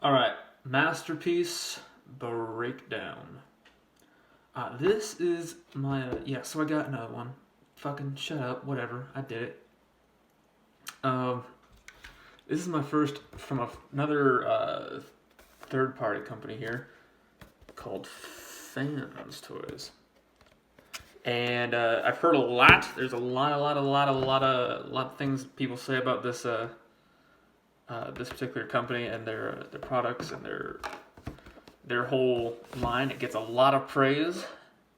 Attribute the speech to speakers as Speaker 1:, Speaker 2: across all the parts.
Speaker 1: Alright, Masterpiece Breakdown. This is my, so I got another one. Fucking shut up, whatever, I did it. This is my first from another third-party company here called FansToys. And I've heard a lot. There's a lot of things people say about this this particular company and their products and their whole line. It gets a lot of praise,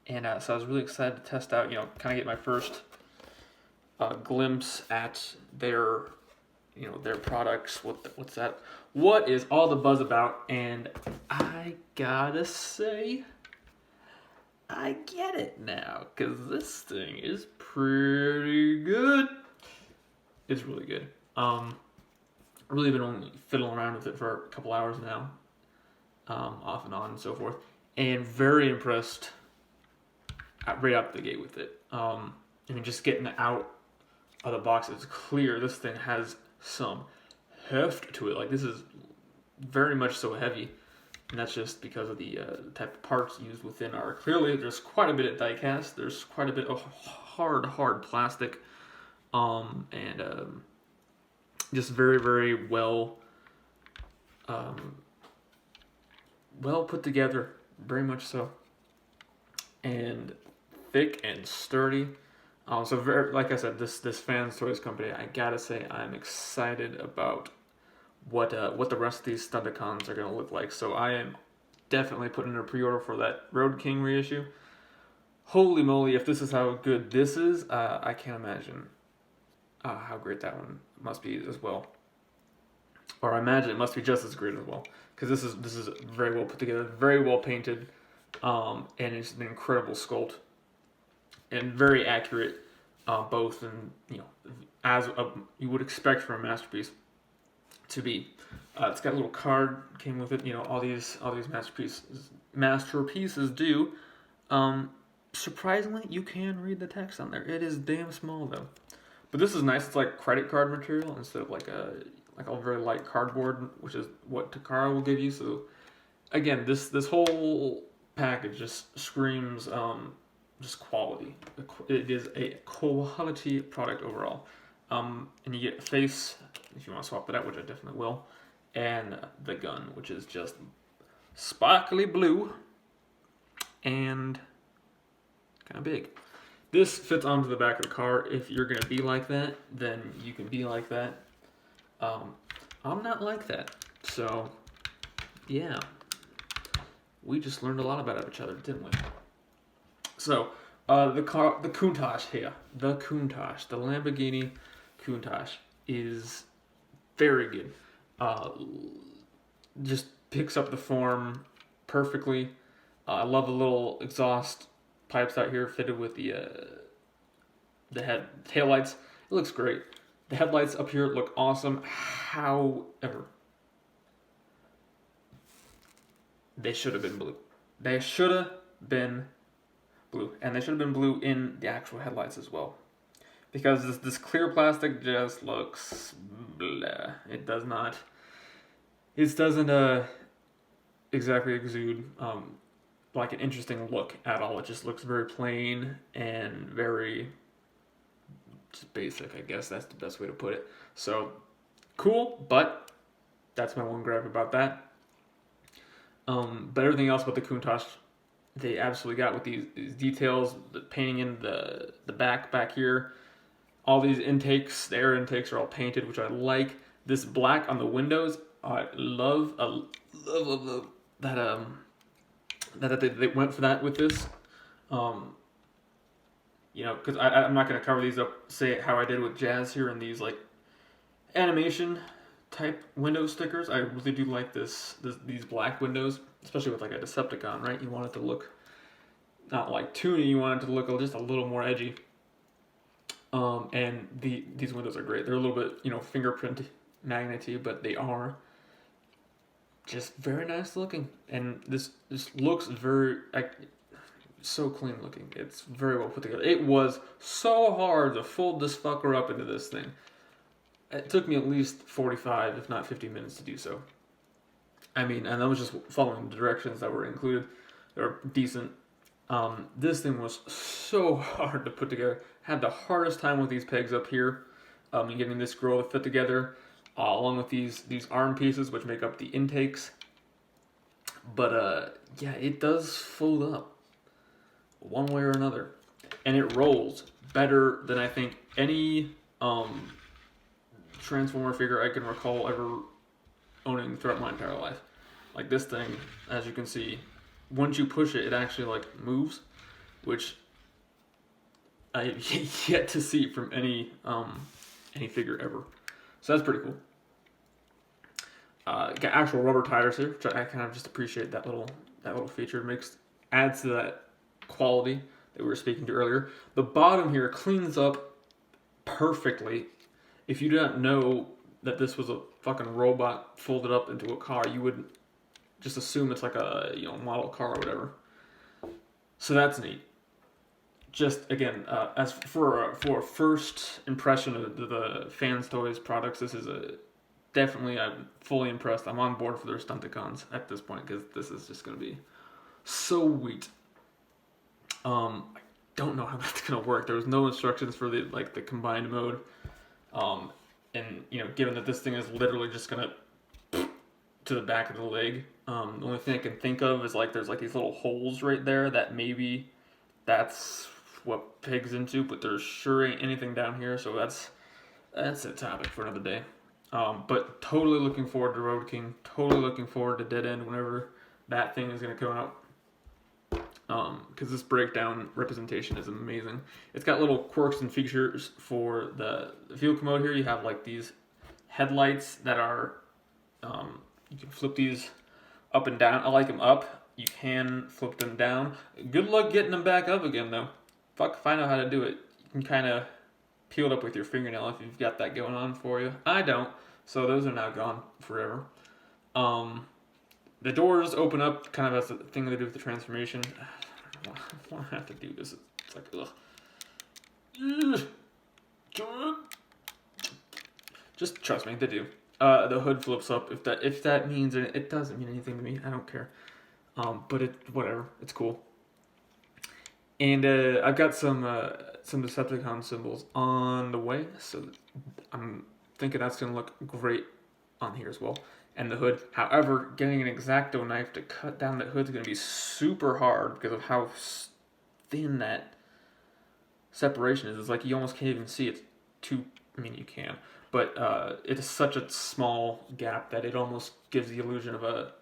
Speaker 1: and so I was really excited to test out. Kind of get my first glimpse at their their products. What's that? What is all the buzz about? And I gotta say, I get it now, because this thing is pretty good. It's really good. Really been only fiddling around with it for a couple hours now, off and on and so forth, and very impressed right out the gate with it. Just getting it out of the box, it's clear this thing has some heft to it. Like, this is very much so heavy. And that's just because of the type of parts used within our. Clearly, there's quite a bit of die cast. There's quite a bit of hard plastic, and just very well, well put together. Very much so, and thick and sturdy. So very, like I said, this FansToys company, I gotta say, I'm excited about what the rest of these Stunticons are gonna look like. So I am definitely putting in a pre-order for that Roadking reissue. Holy moly, if this is how good this is, I can't imagine how great that one must be as well. Or I imagine it must be just as great as well, because this is very well put together, very well painted, and it's an incredible sculpt and very accurate, both in as you would expect from a masterpiece to be. It's got a little card came with it. All these masterpieces do. Surprisingly, you can read the text on there. It is damn small though, but this is nice. It's like credit card material instead of like a very light cardboard, which is what Takara will give you. So again, this whole package just screams just quality. It is a quality product overall. And you get a face if you want to swap it out, which I definitely will, and the gun, which is just sparkly blue and kind of big. This fits onto the back of the car. If you're gonna be like that, then you can be like that. I'm not like that, so yeah, we just learned a lot about each other, didn't we? So the Countach here, the Lamborghini Countach is very good. Just picks up the form perfectly. I love the little exhaust pipes out here fitted with the taillights. It looks great. The headlights up here look awesome. However, they should have been blue. They should have been blue, and they should have been blue in the actual headlights as well. Because this clear plastic just looks blah. It doesn't exactly exude like an interesting look at all. It just looks very plain and very just basic. I guess that's the best way to put it. So cool, but that's my one gripe about that. But everything else about the Countach, they absolutely got with these details, the painting in the back here. All these intakes, the air intakes are all painted, which I like. This black on the windows, I love that they went for that with this. Because I'm not going to cover these up, say how I did with Jazz here in these like animation type window stickers. I really do like these black windows, especially with like a Decepticon, right? You want it to look not like toony, you want it to look just a little more edgy. And these windows are great. They're a little bit, fingerprint magnety, but they are just very nice looking. And this looks very so clean looking. It's very well put together. It was so hard to fold this fucker up into this thing. It took me at least 45, if not 50 minutes to do so. I mean, and I was just following the directions that were included. They're decent. This thing was so hard to put together. Had the hardest time with these pegs up here, and getting this grill to fit together, along with these arm pieces, which make up the intakes. But yeah, it does fold up one way or another, and it rolls better than I think any Transformer figure I can recall ever owning throughout my entire life. Like this thing, as you can see, once you push it, it actually like moves, which I have yet to see from any figure ever. So that's pretty cool. Got actual rubber tires here, which I kind of just appreciate that little feature. Adds to that quality that we were speaking to earlier. The bottom here cleans up perfectly. If you didn't know that this was a fucking robot folded up into a car, you would just assume it's like a model car or whatever. So that's neat. Just again, as for a first impression of the FansToys products, this is definitely, I'm fully impressed. I'm on board for their Stunticons at this point because this is just going to be so sweet. I don't know how that's going to work. There was no instructions for the combined mode. And given that this thing is literally just going to the back of the leg, the only thing I can think of is there's these little holes right there that maybe that's what pegs into, but there sure ain't anything down here, so that's a topic for another day. But totally looking forward to Roadking. Totally looking forward to Dead End whenever that thing is going to come out. Because this breakdown representation is amazing. It's got little quirks and features for the vehicle mode here. You have these headlights that are, you can flip these up and down. I like them up. You can flip them down. Good luck getting them back up again though. Fuck if I know how to do it. You can kind of peel it up with your fingernail if you've got that going on for you. I don't, so those are now gone forever. The doors open up kind of as a thing they do with the transformation. I don't want to have to do this. It's like, ugh. Just trust me, they do. The hood flips up. If that means it doesn't mean anything to me. I don't care. But whatever. It's cool. And I've got some Decepticon symbols on the way, so I'm thinking that's gonna look great on here as well. And the hood. However, getting an X-Acto knife to cut down that hood is going to be super hard because of how thin that separation is. It's like you almost can't even see it. I mean, you can, but it's such a small gap that it almost gives the illusion of a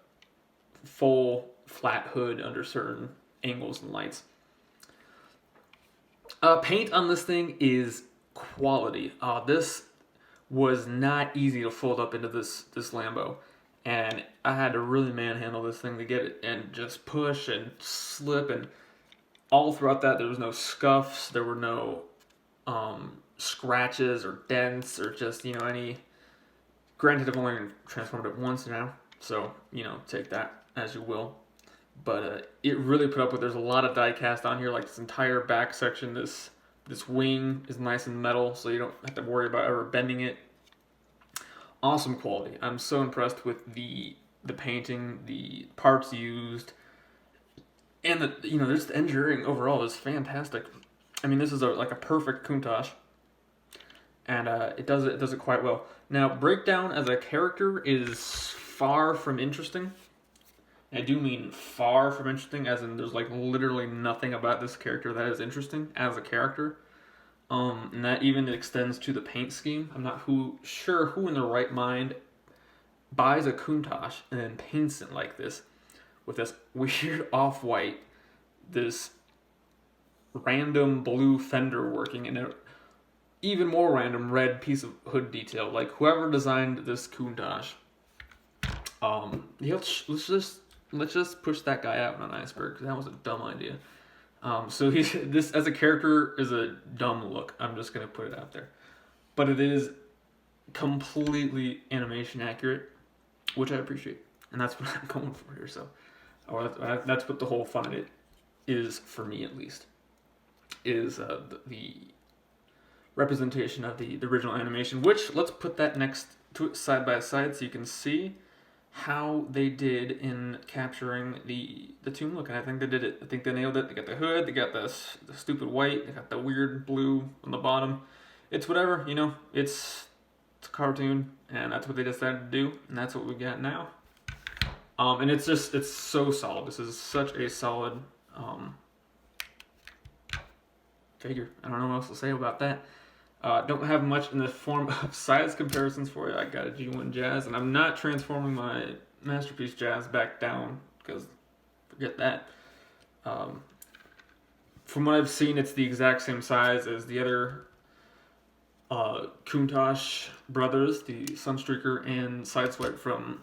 Speaker 1: full flat hood under certain angles and lights. Paint on this thing is quality. This was not easy to fold up into this Lambo, and I had to really manhandle this thing to get it and just push and slip, and all throughout that there was no scuffs, there were no scratches or dents or just any. Granted, I've only transformed it once now, so take that as you will. But it really put up with. There's a lot of die cast on here, like this entire back section. This wing is nice and metal, so you don't have to worry about ever bending it. Awesome quality. I'm so impressed with the painting, the parts used, and just the engineering overall is fantastic. I mean, this is a perfect Countach, and it does it quite well. Now, Breakdown as a character is far from interesting. I do mean far from interesting, as in there's literally nothing about this character that is interesting as a character. And that even extends to the paint scheme. I'm not sure who in their right mind buys a Countach and then paints it like this, with this weird off-white, this random blue fender working, and an even more random red piece of hood detail. Whoever designed this Countach, let's just push that guy out on an iceberg, because that was a dumb idea. So this as a character is a dumb look. I'm just gonna put it out there, but it is completely animation accurate, which I appreciate, and that's what I'm going for here. So, that's what the whole fun of it is for me, at least, is the representation of the original animation. Which, let's put that next to it side by side so you can see how they did in capturing the toon look, and I think they did it. I think they nailed it. They got the hood, they got the stupid white, they got the weird blue on the bottom. It's whatever, you know. It's a cartoon, and that's what they decided to do, and that's what we got now. And it's so solid. This is such a solid figure. I don't know what else to say about that. Don't have much in the form of size comparisons for you. I got a G1 Jazz, and I'm not transforming my Masterpiece Jazz back down, because forget that. From what I've seen, it's the exact same size as the other Countach brothers, the Sunstreaker and Sideswipe from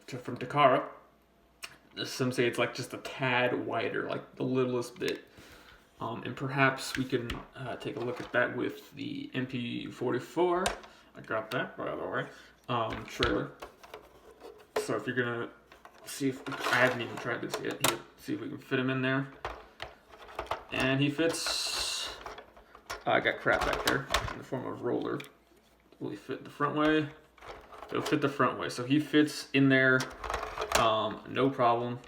Speaker 1: Takara. Some say it's like just a tad wider, like the littlest bit. And perhaps we can take a look at that with the MP44. I got that, by the way. Trailer. So if you're gonna see if I haven't even tried this yet. Here, see if we can fit him in there. And he fits. I got crap back there in the form of roller. Will he fit the front way? It'll fit the front way. So he fits in there, no problem.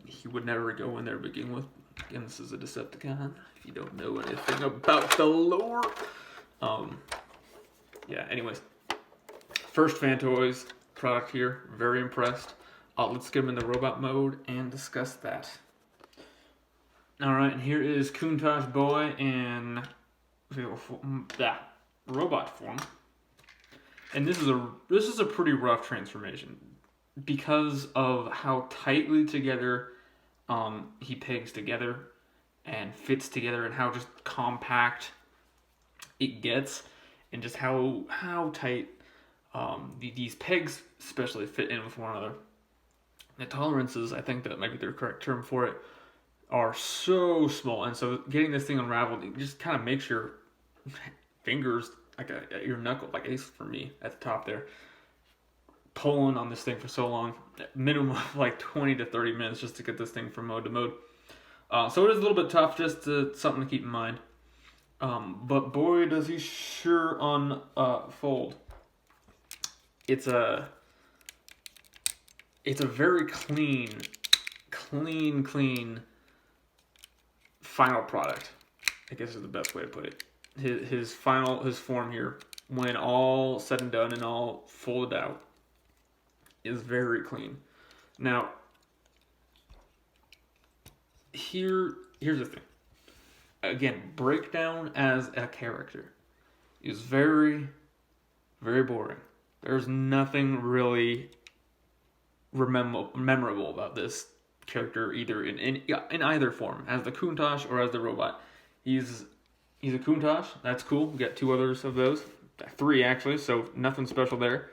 Speaker 1: He would never go in there to begin with. Again, this is a Decepticon, if you don't know anything about the lore. Yeah, anyways. First FansToys product here. Very impressed. Let's get him in the robot mode and discuss that. Alright, and here is Countach Boy in robot form. And this is a pretty rough transformation because of how tightly together he pegs together and fits together, and how just compact it gets, and just how tight these pegs especially fit in with one another. The tolerances, I think that might be the correct term for it, are so small, and so getting this thing unraveled, it just kind of makes your fingers like your knuckle, like ace for me at the top there, pulling on this thing for so long, minimum of like 20 to 30 minutes just to get this thing from mode to mode. So it is a little bit tough, just something to keep in mind. But boy, does he sure unfold. It's a very clean final product, I guess is the best way to put it. His form here, when all said and done and all folded out, is very clean. Now, here's the thing. Again, Breakdown as a character is very, very boring. There's nothing really memorable about this character, either in either form, as the Countach or as the robot. He's a Countach. That's cool. We got two others of those, 3 actually. So nothing special there.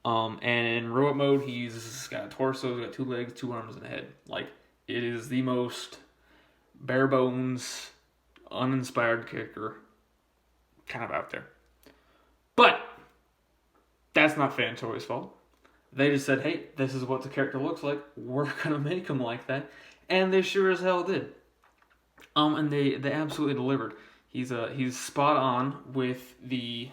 Speaker 1: And in robot mode, he's got a torso, he's got 2 legs, 2 arms, and a head. Like, it is the most bare bones, uninspired character kind of out there. But that's not FansToys' fault. They just said, hey, this is what the character looks like. We're going to make him like that. And they sure as hell did. And they absolutely delivered. He's spot on with the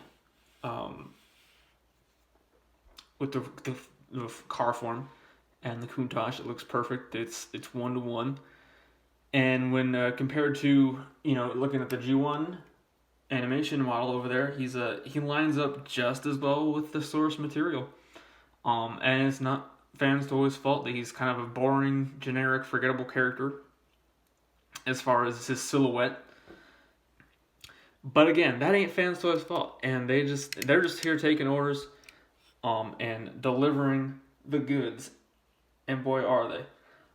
Speaker 1: car form and the Countach. It looks perfect. It's 1-to-1. And when compared to, looking at the G1 animation model over there, he lines up just as well with the source material. And it's not FansToys' fault that he's kind of a boring, generic, forgettable character as far as his silhouette. But again, that ain't FansToys' fault, and they're just here taking orders, and delivering the goods. And boy, are they!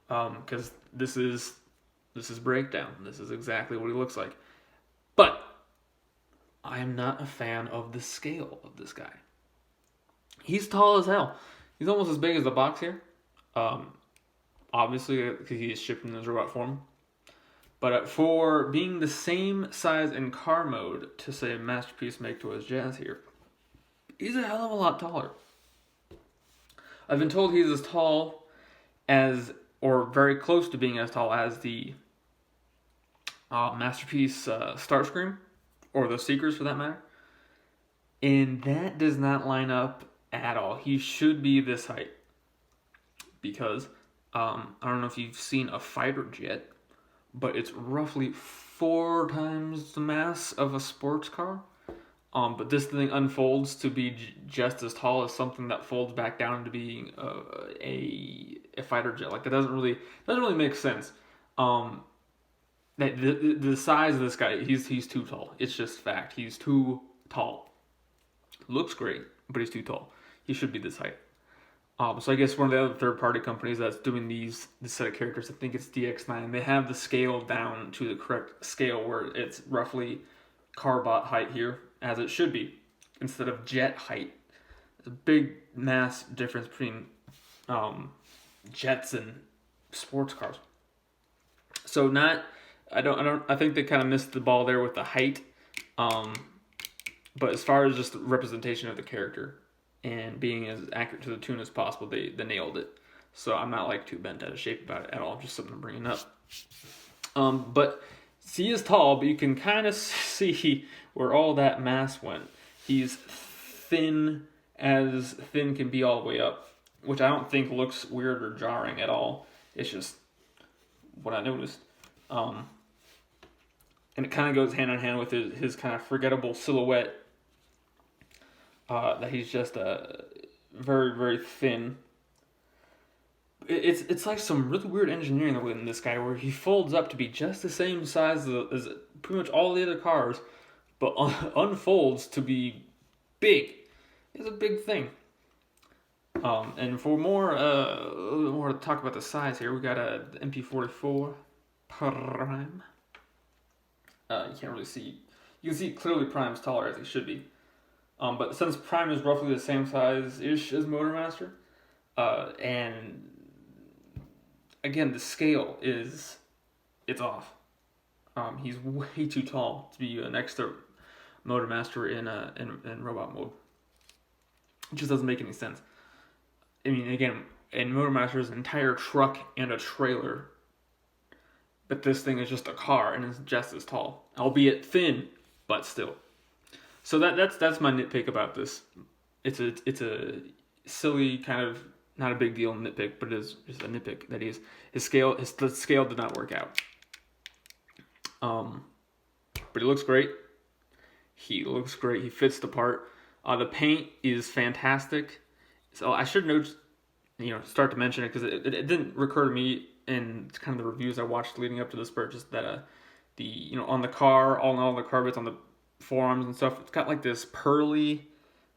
Speaker 1: Because this is Breakdown. This is exactly what he looks like. But I am not a fan of the scale of this guy. He's tall as hell. He's almost as big as the box here. Obviously, because he is shipped in his robot form. But for being the same size in car mode to, say, Masterpiece Make Toys Jazz here, he's a hell of a lot taller. I've been told he's as tall as, or very close to being as tall as the Masterpiece Starscream, or the Seekers for that matter. And that does not line up at all. He should be this height. Because, I don't know if you've seen a fighter jet, but it's roughly 4 times the mass of a sports car. But this thing unfolds to be just as tall as something that folds back down to being a fighter jet. Like, that doesn't really make sense. The size of this guy, he's too tall. It's just fact. He's too tall. Looks great, but he's too tall. He should be this height. So I guess one of the other third-party companies that's doing this set of characters, I think it's DX9, they have the scale down to the correct scale where it's roughly carbot height here, as it should be, instead of jet height. There's a big mass difference between jets and sports cars. So I think they kind of missed the ball there with the height. But as far as just the representation of the character and being as accurate to the tune as possible, they nailed it. So I'm not like too bent out of shape about it at all. Just something I'm bringing up. But he is tall, but you can kind of see where all that mass went. He's thin as thin can be all the way up, which I don't think looks weird or jarring at all. It's just what I noticed. And it kind of goes hand in hand with his kind of forgettable silhouette. That he's just very, very thin. It's like some really weird engineering in this guy, where he folds up to be just the same size as pretty much all the other cars, but unfolds to be big. It's a big thing. And for more to talk about the size here, we got a MP44 Prime. You can't really see. You can see clearly Prime's taller as he should be. But since Prime is roughly the same size-ish as Motormaster, and again, the scale it's off. He's way too tall to be next to Motormaster in robot mode. It just doesn't make any sense. I mean, again, in Motormaster's an entire truck and a trailer, but this thing is just a car and it's just as tall, albeit thin, but still. So that's my nitpick about this. It's a silly kind of, not a big deal nitpick, but it is just a nitpick that the scale did not work out. But he looks great. He fits the part. The paint is fantastic. So I should start to mention it because it didn't recur to me in kind of the reviews I watched leading up to this purchase that on the car, all the car bits on the forearms and stuff, it's got like this pearly,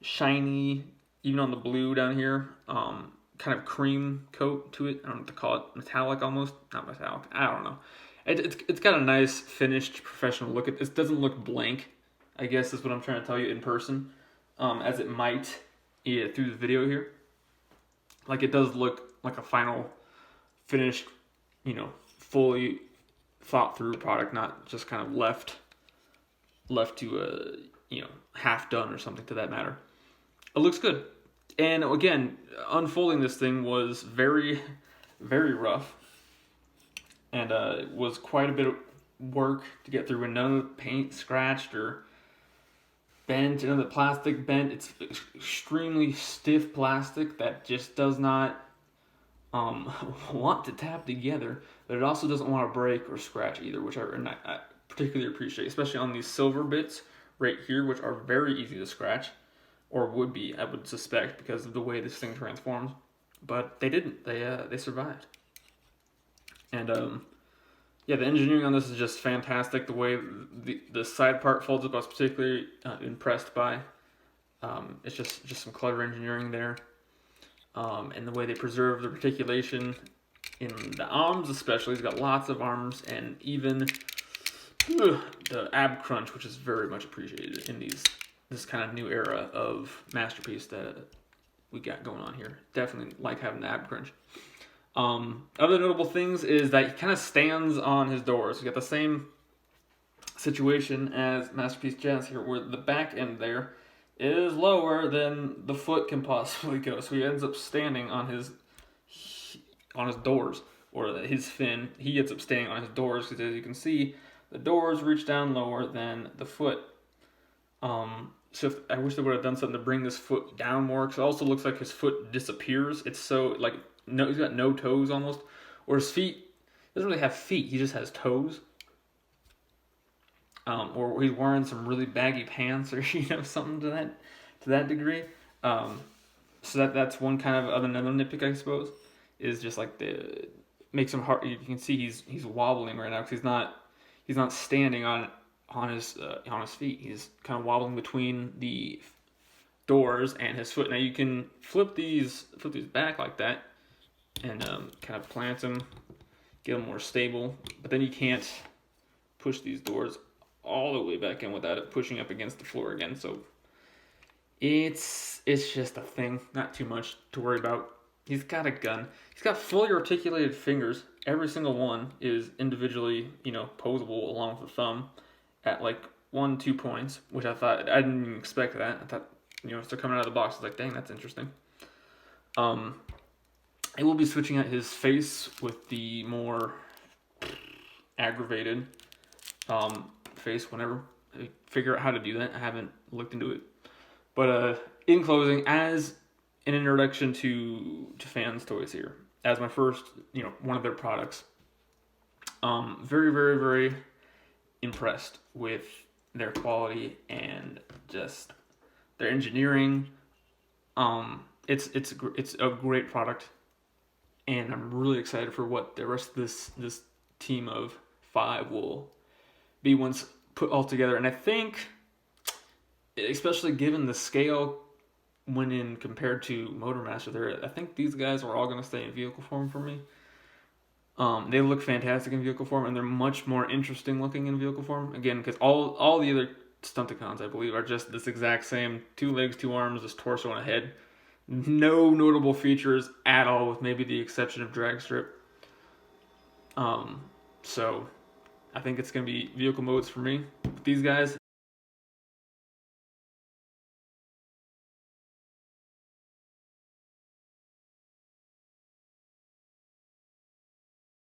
Speaker 1: shiny, even on the blue down here, kind of cream coat to it. I don't know what to call it, metallic almost, not metallic. I don't know. It's got a nice finished professional look. It doesn't look blank, I guess is what I'm trying to tell you in person, as it might through the video here. Like, it does look like a final finished, fully thought through product, not just kind of left to half done or something to that matter. It looks good. And again, unfolding this thing was very, very rough. And it was quite a bit of work to get through, and none of the paint scratched or bent, none of the plastic bent. It's extremely stiff plastic that just does not want to tap together, but it also doesn't want to break or scratch either, which I particularly appreciate, especially on these silver bits right here, which are very easy to scratch, or would be, I would suspect, because of the way this thing transforms. But they didn't. They survived. And the engineering on this is just fantastic. The way the side part folds up, I was particularly impressed by. It's just some clever engineering there, and the way they preserve the articulation in the arms, especially. He's got lots of arms, and even the ab crunch, which is very much appreciated in this kind of new era of Masterpiece that we got going on here. Definitely like having the ab crunch. Other notable things is that he kind of stands on his doors. You got the same situation as Masterpiece Jazz here, where the back end there is lower than the foot can possibly go. So he ends up standing on his doors, or his fin. He ends up standing on his doors because, as you can see, the doors reach down lower than the foot. So I wish they would have done something to bring this foot down more, because it also looks like his foot disappears. It's so like no, he's got no toes almost, or his feet. He doesn't really have feet. He just has toes. Or he's wearing some really baggy pants, or something to that degree. So that's one kind of another nitpick, I suppose, is just like the makes him hard. You can see he's wobbling right now because he's not standing on his feet. He's kind of wobbling between the doors and his foot. Now you can flip these back like that and kind of plant them, get them more stable. But then you can't push these doors all the way back in without it pushing up against the floor again. So it's just a thing, not too much to worry about. He's got a gun. He's got fully articulated fingers. Every single one is individually, posable along with the thumb at like 1-2 points, which I didn't even expect that. I thought, if they're coming out of the box, it's like, dang, that's interesting. I will be switching out his face with the more aggravated face whenever I figure out how to do that. I haven't looked into it. But in closing, as an introduction to FansToys here, as my first, one of their products, very, very, very impressed with their quality and just their engineering. It's a great product, and I'm really excited for what the rest of this team of 5 will be once put all together. And I think, especially given the scale when in compared to Motormaster, I think these guys are all going to stay in vehicle form for me. They look fantastic in vehicle form, and they're much more interesting looking in vehicle form. Again, because all the other Stunticons, I believe, are just this exact same 2 legs, 2 arms, this torso, and a head. No notable features at all, with maybe the exception of drag strip. So I think it's going to be vehicle modes for me. With these guys,